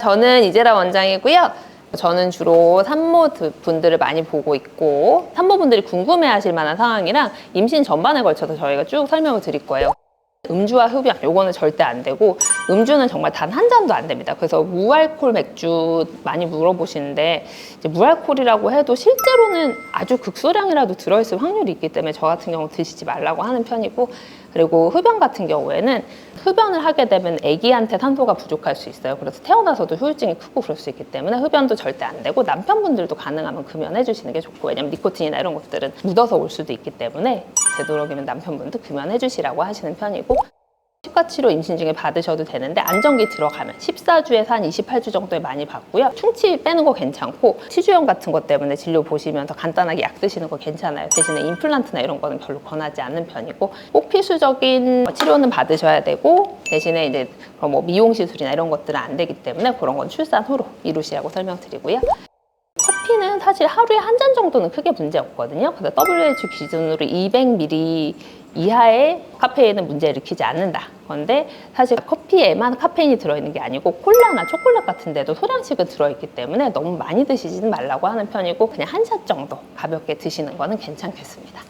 저는 이재라 원장이고요. 저는 주로 산모 분들을 많이 보고 있고 산모분들이 궁금해하실 만한 상황이랑 임신 전반에 걸쳐서 저희가 쭉 설명을 드릴 거예요. 음주와 흡연, 요거는 절대 안 되고 음주는 정말 단 한 잔도 안 됩니다. 그래서 무알콜 맥주 많이 물어보시는데 이제 무알콜이라고 해도 실제로는 아주 극소량이라도 들어있을 확률이 있기 때문에 저 같은 경우 드시지 말라고 하는 편이고, 그리고 흡연 같은 경우에는 흡연을 하게 되면 아기한테 산소가 부족할 수 있어요. 그래서 태어나서도 후유증이 크고 그럴 수 있기 때문에 흡연도 절대 안 되고, 남편분들도 가능하면 금연해 주시는 게 좋고, 왜냐면 니코틴이나 이런 것들은 묻어서 올 수도 있기 때문에 되도록이면 남편분도 금연해 주시라고 하시는 편이고, 치과치료 임신 중에 받으셔도 되는데 안정기 들어가면 14주에서 한 28주 정도에 많이 받고요. 충치 빼는 거 괜찮고 치주염 같은 것 때문에 진료 보시면서 간단하게 약 드시는 거 괜찮아요. 대신에 임플란트나 이런 거는 별로 권하지 않는 편이고, 꼭 필수적인 치료는 받으셔야 되고, 대신에 이제 뭐 미용 시술이나 이런 것들은 안 되기 때문에 그런 건 출산 후로 이루시라고 설명드리고요. 커피는 사실 하루에 한 잔 정도는 크게 문제 없거든요. 그래서 WHO 기준으로 200ml 이하의 카페인은 문제 일으키지 않는다. 그런데 사실 커피에만 카페인이 들어있는 게 아니고 콜라나 초콜릿 같은 데도 소량씩은 들어있기 때문에 너무 많이 드시지는 말라고 하는 편이고, 그냥 한 샷 정도 가볍게 드시는 거는 괜찮겠습니다.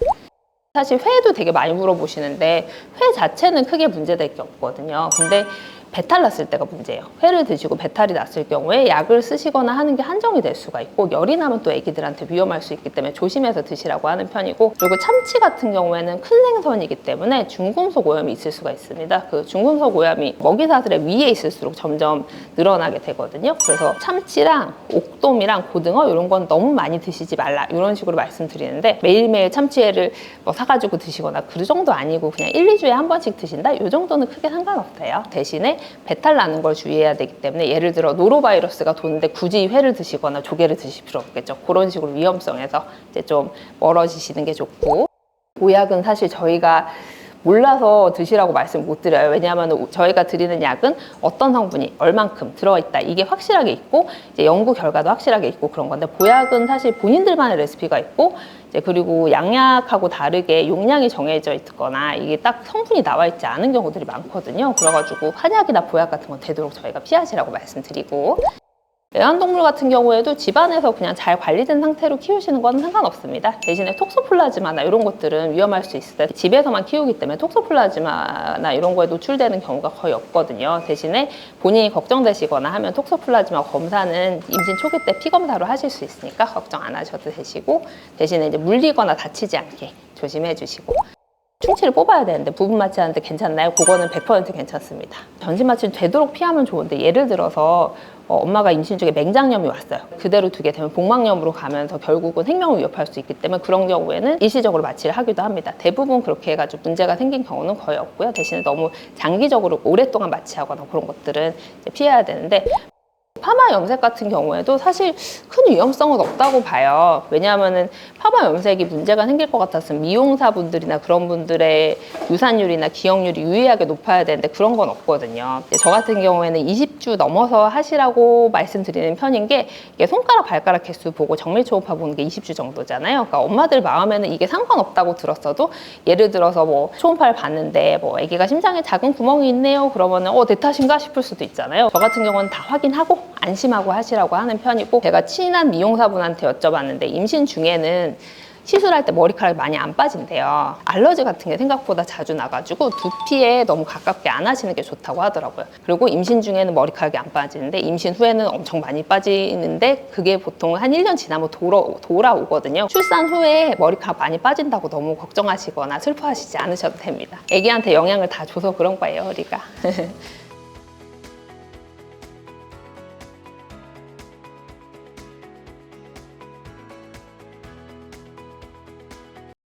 사실 회도 되게 많이 물어보시는데 회 자체는 크게 문제될 게 없거든요. 근데 배탈 났을 때가 문제예요. 회를 드시고 배탈이 났을 경우에 약을 쓰시거나 하는 게 한정이 될 수가 있고, 열이 나면 또 애기들한테 위험할 수 있기 때문에 조심해서 드시라고 하는 편이고, 그리고 참치 같은 경우에는 큰 생선이기 때문에 중금속 오염이 있을 수가 있습니다. 그 중금속 오염이 먹이사슬의 위에 있을수록 점점 늘어나게 되거든요. 그래서 참치랑 옥돔이랑 고등어 이런 건 너무 많이 드시지 말라, 이런 식으로 말씀드리는데, 매일매일 참치회를 뭐 사가지고 드시거나 그 정도 아니고 그냥 1, 2주에 한 번씩 드신다? 이 정도는 크게 상관없어요. 대신에 배탈 나는 걸 주의해야 되기 때문에, 예를 들어 노로바이러스가 도는데 굳이 회를 드시거나 조개를 드실 필요 없겠죠. 그런 식으로 위험성에서 이제 좀 멀어지시는 게 좋고, 보약은 사실 저희가 몰라서 드시라고 말씀 못 드려요. 왜냐하면 저희가 드리는 약은 어떤 성분이 얼만큼 들어있다, 이게 확실하게 있고 이제 연구 결과도 확실하게 있고 그런 건데, 보약은 사실 본인들만의 레시피가 있고 이제 그리고 양약하고 다르게 용량이 정해져 있거나 이게 딱 성분이 나와 있지 않은 경우들이 많거든요. 그래가지고 한약이나 보약 같은 건 되도록 저희가 피하시라고 말씀드리고, 애완동물 같은 경우에도 집안에서 그냥 잘 관리된 상태로 키우시는 건 상관없습니다. 대신에 톡소플라즈마나 이런 것들은 위험할 수 있어요. 집에서만 키우기 때문에 톡소플라즈마나 이런 거에 노출되는 경우가 거의 없거든요. 대신에 본인이 걱정되시거나 하면 톡소플라즈마 검사는 임신 초기 때 피검사로 하실 수 있으니까 걱정 안 하셔도 되시고, 대신에 이제 물리거나 다치지 않게 조심해 주시고, 충치를 뽑아야 되는데 부분 마취하는데 괜찮나요? 그거는 100% 괜찮습니다. 전신 마취는 되도록 피하면 좋은데, 예를 들어서 엄마가 임신 중에 맹장염이 왔어요. 그대로 두게 되면 복막염으로 가면서 결국은 생명을 위협할 수 있기 때문에 그런 경우에는 일시적으로 마취를 하기도 합니다. 대부분 그렇게 해가지고 문제가 생긴 경우는 거의 없고요. 대신에 너무 장기적으로 오랫동안 마취하거나 그런 것들은 이제 피해야 되는데, 파마 염색 같은 경우에도 사실 큰 위험성은 없다고 봐요. 왜냐하면은 파마 염색이 문제가 생길 것 같았으면 미용사분들이나 그런 분들의 유산율이나 기억률이 유의하게 높아야 되는데 그런 건 없거든요. 저 같은 경우에는 20주 넘어서 하시라고 말씀드리는 편인 게, 이게 손가락 발가락 개수 보고 정밀 초음파 보는 게 20주 정도잖아요. 그러니까 엄마들 마음에는 이게 상관없다고 들었어도, 예를 들어서 뭐 초음파를 봤는데 뭐 아기가 심장에 작은 구멍이 있네요 그러면은 내 탓인가 싶을 수도 있잖아요. 저 같은 경우는 다 확인하고 안심하고 하시라고 하는 편이고, 제가 친한 미용사분한테 여쭤봤는데 임신 중에는 시술할 때 머리카락이 많이 안 빠진대요. 알러지 같은 게 생각보다 자주 나가지고 두피에 너무 가깝게 안 하시는 게 좋다고 하더라고요. 그리고 임신 중에는 머리카락이 안 빠지는데 임신 후에는 엄청 많이 빠지는데, 그게 보통 한 1년 지나면 돌아오거든요. 출산 후에 머리카락 많이 빠진다고 너무 걱정하시거나 슬퍼하시지 않으셔도 됩니다. 애기한테 영향을 다 줘서 그런 거예요, 우리가.